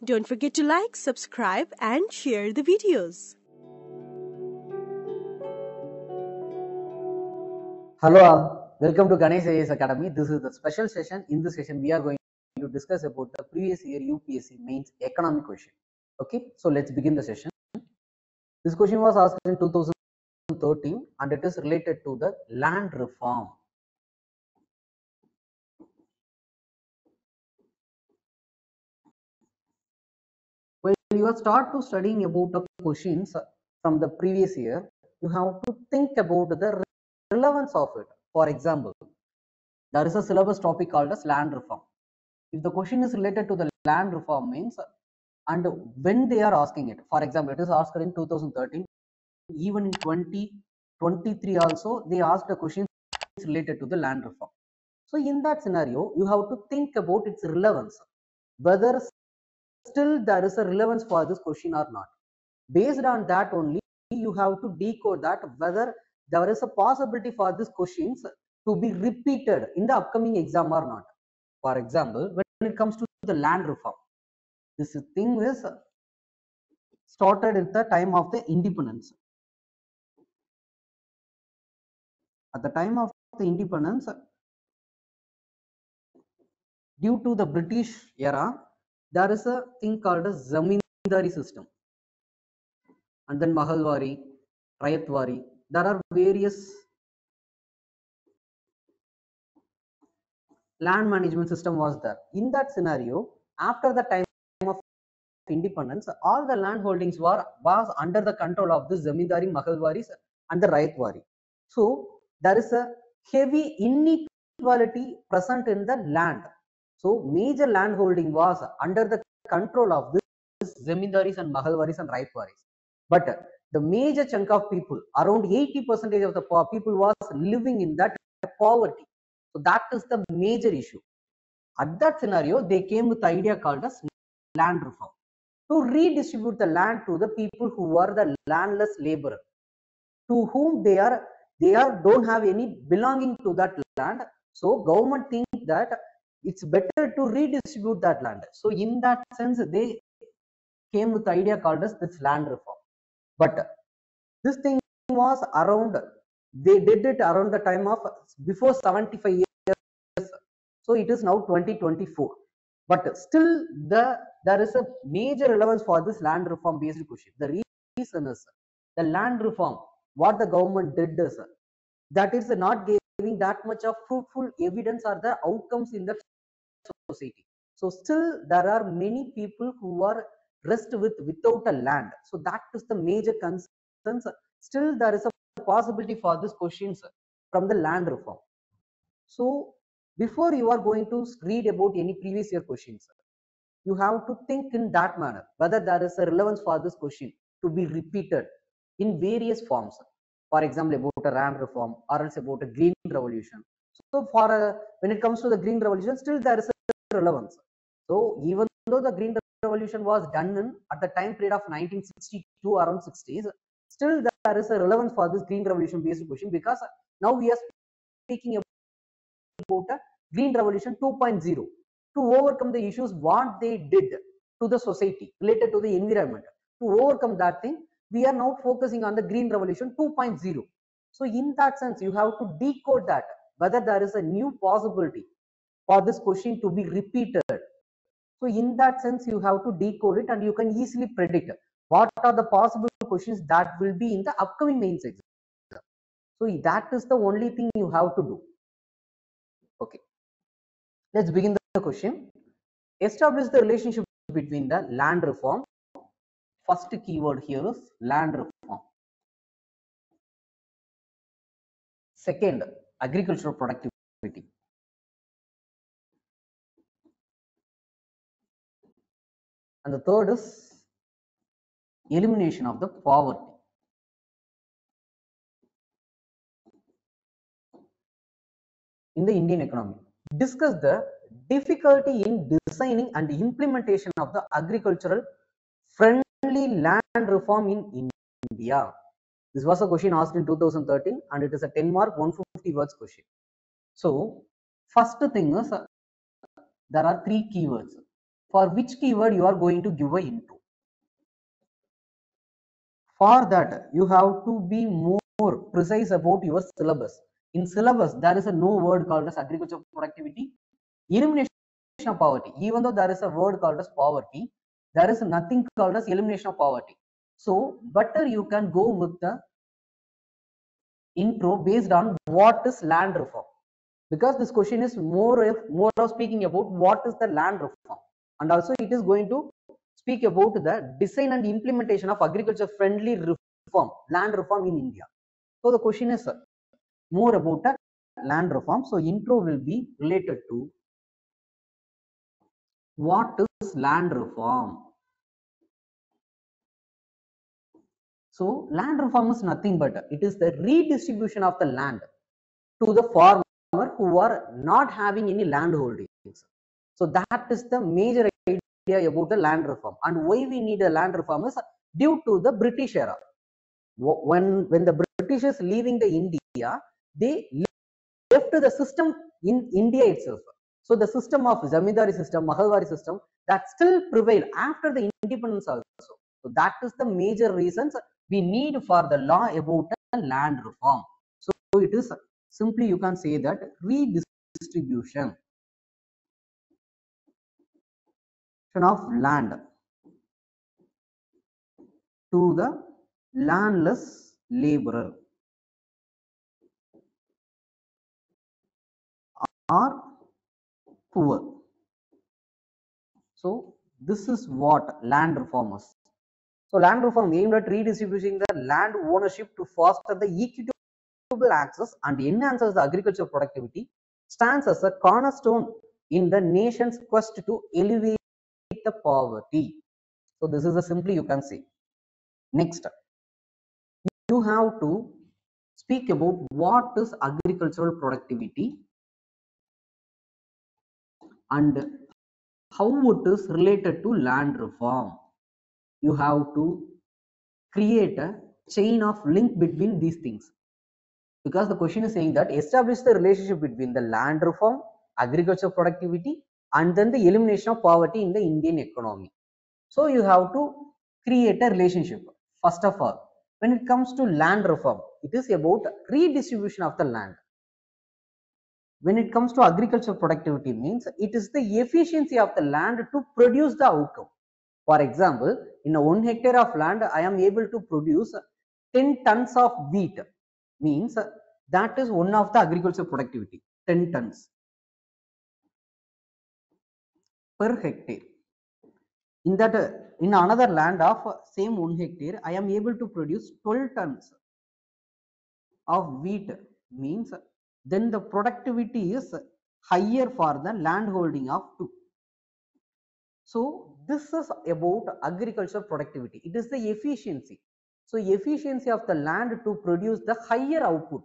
Don't forget to like, subscribe and share the videos. Hello all, welcome to Ganesh IAS Academy. This is the special session. In this session, we are going to discuss about the previous year UPSC Mains economic question. Okay, so let's begin the session. This question was asked in 2013 and it is related to the land reform. When you start to studying about the questions from the previous year, you have to think about the relevance of it. For example, there is a syllabus topic called as land reform. If the question is related to the land reform means, and when they are asking it, for example, it is asked in 2013, even in 2023 also they asked a question related to the land reform. So in that scenario, you have to think about its relevance, whether still there is a relevance for this question or not. Based on that only, you have to decode that whether there is a possibility for these questions to be repeated in the upcoming exam or not. For example, when it comes to the land reform, this thing is started at the time of the independence. At the time of the independence, due to the British era, there is a thing called a zamindari system, and then mahalwari, rayatwari. There are various land management system was there. In that scenario, after the time of independence, all the land holdings was under the control of the zamindari, mahalwaris and the rayatwari. So there is a heavy inequality present in the land. So major land holding was under the control of this zamindaris and mahalwaris and rayatwaris. But the major chunk of people, around 80% of the people was living in that poverty. So that is the major issue. At that scenario, they came with the idea called as land reform, to redistribute the land to the people who are the landless laborer, to whom they don't have any belonging to that land. So government thinks that it's better to redistribute that land. So in that sense, they came with the idea called as this land reform. But this thing was around, they did it around the time of before 75 years. So it is now 2024. But still there is a major relevance for this land reform based question. The reason is the land reform, what the government did is that is not giving that much of fruitful evidence or the outcomes in the society. So still there are many people who are rest without a land. So that is the major concerns. Still there is a possibility for these questions from the land reform. So before you are going to read about any previous year questions, you have to think in that manner, whether there is a relevance for this question to be repeated in various forms. For example, about a land reform or else about a green revolution. So when it comes to the green revolution, still there is a relevance. So even though the green revolution was done at the time period of 1962 around 60s, still there is a relevance for this green revolution based question, because now we are speaking about a green revolution 2.0 to overcome the issues what they did to the society related to the environment. To overcome that thing, we are now focusing on the green revolution 2.0. So in that sense, you have to decode that whether there is a new possibility for this question to be repeated. So in that sense, you have to decode it and you can easily predict what are the possible questions that will be in the upcoming mains exam. So that is the only thing you have to do. Okay, let's begin the question. Establish the relationship between the land reform. First keyword here is land reform. Second, agricultural productivity. And the third is elimination of the poverty. In the Indian economy, discuss the difficulty in designing and implementation of the agricultural friendly land reform in India. This was a question asked in 2013 and it is a 10 mark 150 words question. So first thing is there are three keywords. for which keyword you are going to give a intro. For that, you have to be more precise about your syllabus. In syllabus, there is a no word called as agricultural productivity, elimination of poverty. Even though there is a word called as poverty, there is nothing called as elimination of poverty. So better you can go with the intro based on what is land reform, because this question is more of speaking about what is the land reform, and also it is going to speak about the design and implementation of agriculture friendly reform, land reform in India. So the question is more about the land reform. So intro will be related to what is land reform. So land reform is nothing but it is the redistribution of the land to the farmer who are not having any land holdings. So that is the major idea about the land reform. And why we need a land reform is due to the British era. When the British is leaving the India, they left the system in India itself. So the system of Zamindari system, Mahalwari system, that still prevail after the independence also. So that is the major reasons we need for the law about the land reform. So it is simply, you can say that redistribution of land to the landless laborer or poor. So this is what land reform is. So land reform aimed at redistributing the land ownership to foster the equitable access and enhances the agricultural productivity, stands as a cornerstone in the nation's quest to elevate the poverty. So this is a simply you can say. Next, you have to speak about what is agricultural productivity and how it is related to land reform. You have to create a chain of link between these things, because the question is saying that establish the relationship between the land reform, agricultural productivity, and then the elimination of poverty in the Indian economy. So you have to create a relationship. First of all, when it comes to land reform, it is about redistribution of the land. When it comes to agricultural productivity, means it is the efficiency of the land to produce the outcome. For example, in a 1 hectare of land, I am able to produce 10 tons of wheat, means that is one of the agricultural productivity, 10 tons per hectare. In that, in another land of same 1 hectare, I am able to produce 12 tons of wheat, means then the productivity is higher for the land holding of 2. So this is about agricultural productivity. It is the efficiency. So efficiency of the land to produce the higher output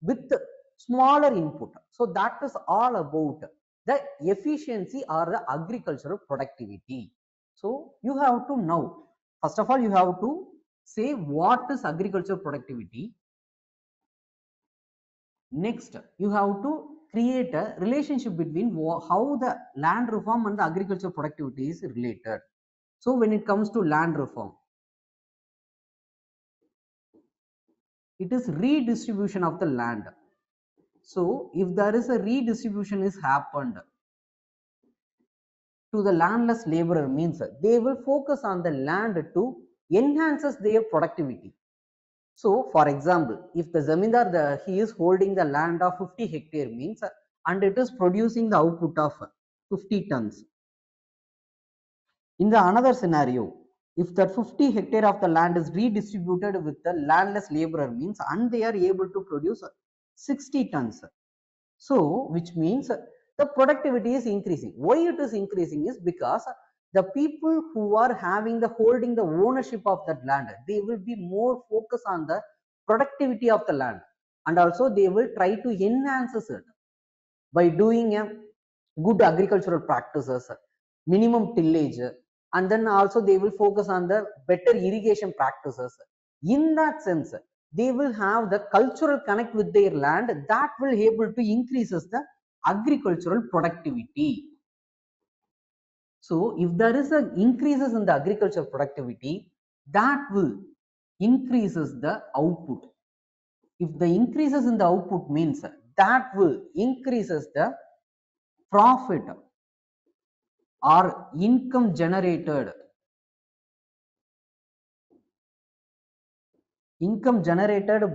with smaller input. So that is all about the efficiency or the agricultural productivity. So you have to know, first of all, you have to say what is agricultural productivity. Next, you have to create a relationship between how the land reform and the agricultural productivity is related. So when it comes to land reform, it is redistribution of the land. So if there is a redistribution is happened to the landless laborer, means they will focus on the land to enhances their productivity. So for example, if the zamindar he is holding the land of 50 hectare, means and it is producing the output of 50 tons. In the another scenario, if that 50 hectare of the land is redistributed with the landless laborer, means and they are able to produce 60 tons. So which means the productivity is increasing. Why it is increasing is because the people who are having the holding the ownership of that land, they will be more focused on the productivity of the land, and also they will try to enhance it by doing a good agricultural practices, minimum tillage, and then also they will focus on the better irrigation practices. In that sense, they will have the cultural connect with their land that will able to increases the agricultural productivity. So if there is an increases in the agriculture productivity, that will increases the output. If the increases in the output means that will increases the profit or income generated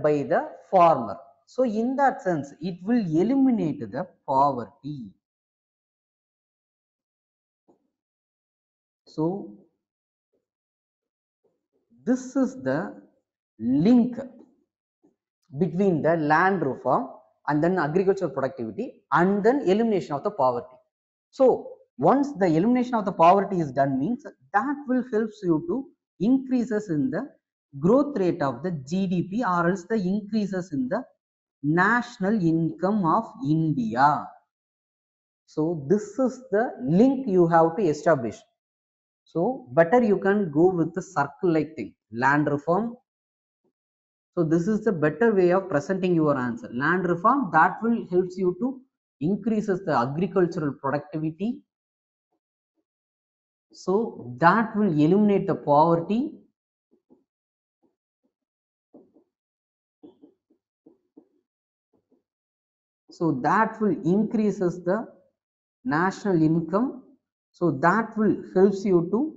by the farmer. So in that sense, it will eliminate the poverty. So this is the link between the land reform and then agricultural productivity and then elimination of the poverty. So once the elimination of the poverty is done means that will helps you to increases in the growth rate of the GDP or else the increases in the national income of India. So this is the link you have to establish. So better you can go with the circle like thing, land reform. So this is the better way of presenting your answer. Land reform, that will helps you to increases the agricultural productivity. So that will eliminate the poverty. So that will increases the national income. So that will helps you to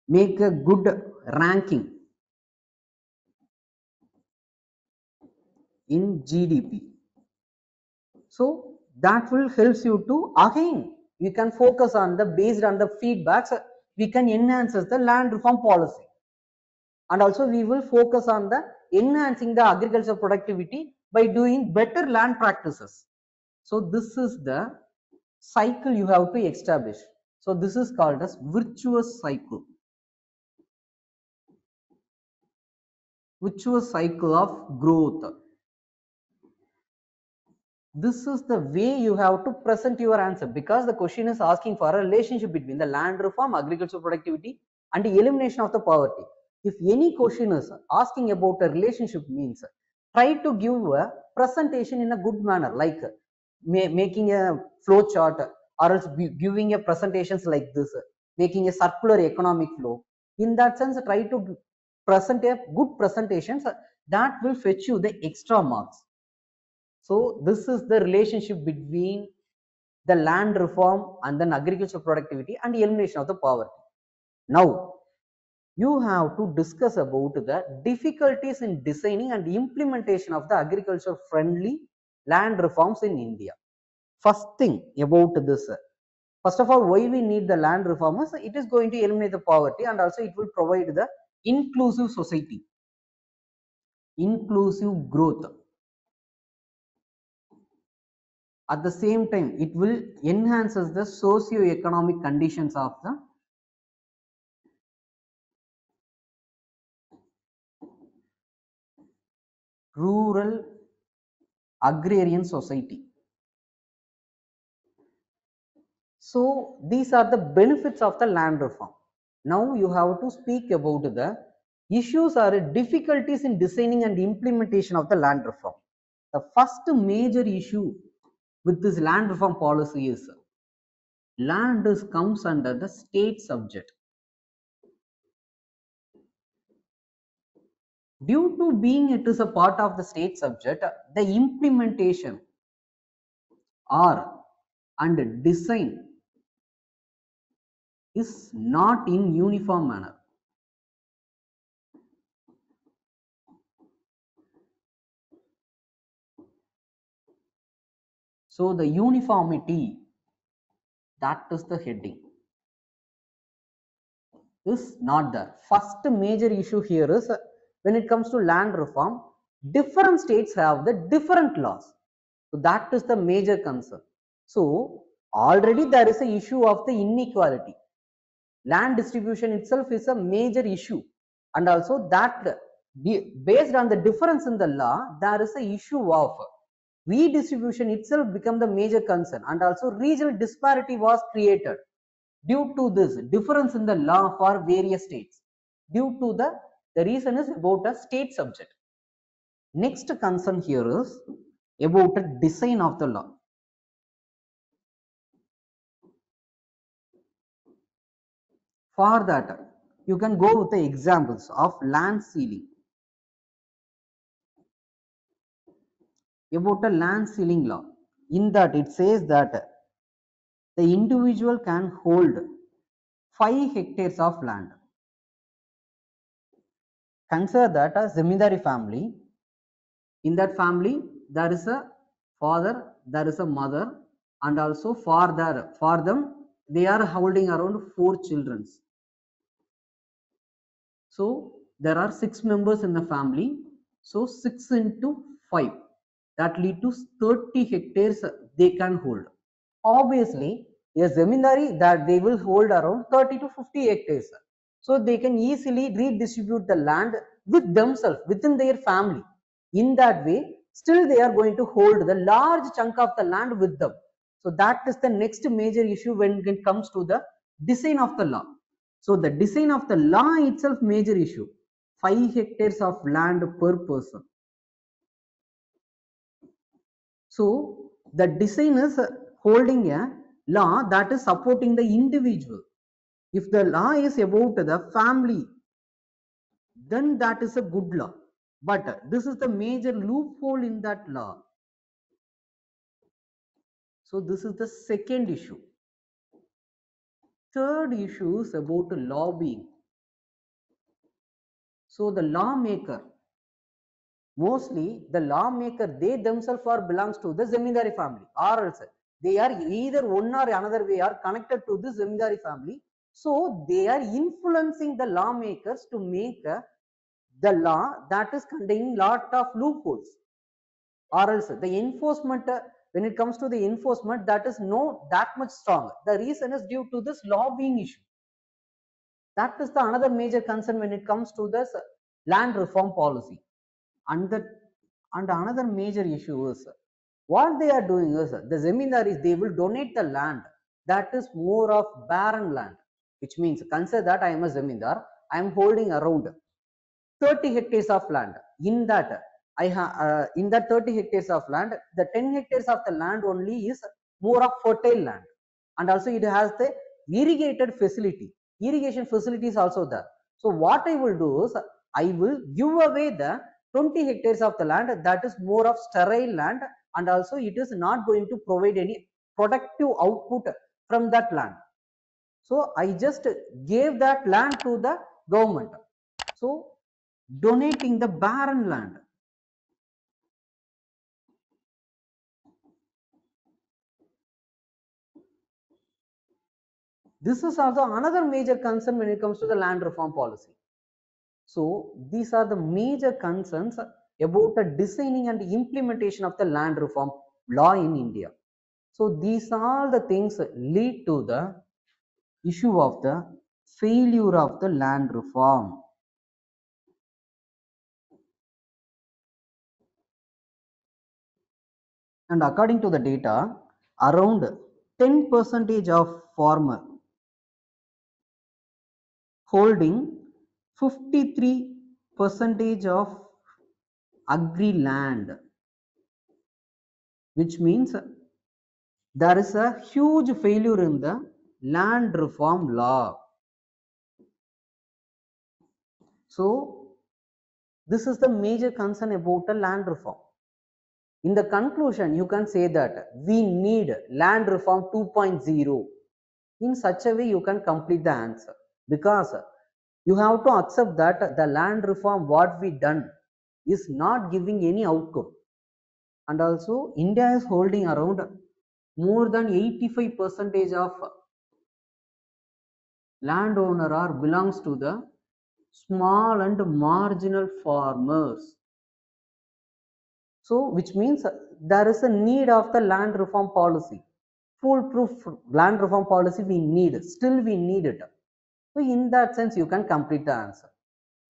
make a good ranking in GDP. So that will helps you to again you can focus on the based on the feedbacks we can enhance the land reform policy, and also we will focus on the enhancing the agricultural productivity by doing better land practices. So this is the cycle you have to establish. So this is called as virtuous cycle. Virtuous cycle of growth. This is the way you have to present your answer, because the question is asking for a relationship between the land reform, agricultural productivity and the elimination of the poverty. If any question is asking about a relationship means try to give a presentation in a good manner, like making a flow chart or else giving a presentations like this, making a circular economic flow. In that sense, try to present a good presentations that will fetch you the extra marks. So this is the relationship between the land reform and then agricultural productivity and the elimination of the poverty. Now you have to discuss about the difficulties in designing and implementation of the agriculture friendly land reforms in India. First thing about this, first of all, why we need the land reforms? It is going to eliminate the poverty and also it will provide the inclusive society, inclusive growth. At the same time, it will enhances the socio-economic conditions of the rural agrarian society. So these are the benefits of the land reform. Now you have to speak about the issues or difficulties in designing and implementation of the land reform. The first major issue with this land reform policy is land comes under the state subject. Due to being it is a part of the state subject, the implementation or and design is not in uniform manner. So the uniformity, that is the heading, is not there. First major issue here is when it comes to land reform, different states have the different laws. So that is the major concern. So already there is a issue of the inequality. Land distribution itself is a major issue, and also that based on the difference in the law, there is a issue of redistribution itself become the major concern, and also regional disparity was created due to this difference in the law for various states. Due to the reason is about a state subject. Next concern here is about the design of the law. For that, you can go with the examples of land ceiling. About a land ceiling law, in that it says that the individual can hold 5 hectares of land. Consider that a zamindari family. In that family, there is a father, there is a mother, and also for them, they are holding around 4 children. So there are 6 members in the family. So 6 into 5, that lead to 30 hectares they can hold. Obviously, a zamindari that they will hold around 30 to 50 hectares. So they can easily redistribute the land with themselves, within their family. In that way, still they are going to hold the large chunk of the land with them. So that is the next major issue when it comes to the design of the law. So the design of the law itself major issue. 5 hectares of land per person. So the design is holding a law that is supporting the individual. If the law is about the family, then that is a good law. But this is the major loophole in that law. So this is the second issue. Third issue is about lobbying. So the lawmaker, mostly the lawmaker, they themselves are belongs to the zamindari family, or else they are either one or another way are connected to the zamindari family. So they are influencing the lawmakers to make the law that is containing lot of loopholes, or else the enforcement, when it comes to the enforcement, that is not that much strong. The reason is due to this lobbying issue. That is the another major concern when it comes to this land reform policy. And another major issue is what they are doing is the zamindaris, they will donate the land that is more of barren land, which means consider that I am a zamindar, I am holding around 30 hectares of land. In that in that 30 hectares of land, the 10 hectares of the land only is more of fertile land, and also it has the irrigation facilities also there. So what I will do is I will give away the 20 hectares of the land that is more of sterile land, and also it is not going to provide any productive output from that land. So I just gave that land to the government. So donating the barren land. This is also another major concern when it comes to the land reform policy. So these are the major concerns about the designing and implementation of the land reform law in India. So these are the things lead to the issue of the failure of the land reform. And according to the data, around 10% of farmer holding 53% of agri land, which means there is a huge failure in the land reform law. So this is the major concern about the land reform. In the conclusion, you can say that we need land reform 2.0. In such a way, you can complete the answer, because you have to accept that the land reform what we done is not giving any outcome. And also India is holding around more than 85% of landowner or belongs to the small and marginal farmers. So which means there is a need of the land reform policy. Foolproof land reform policy we need, still we need it. So in that sense, you can complete the answer.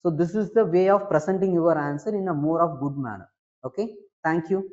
So this is the way of presenting your answer in a more of good manner. Okay, thank you.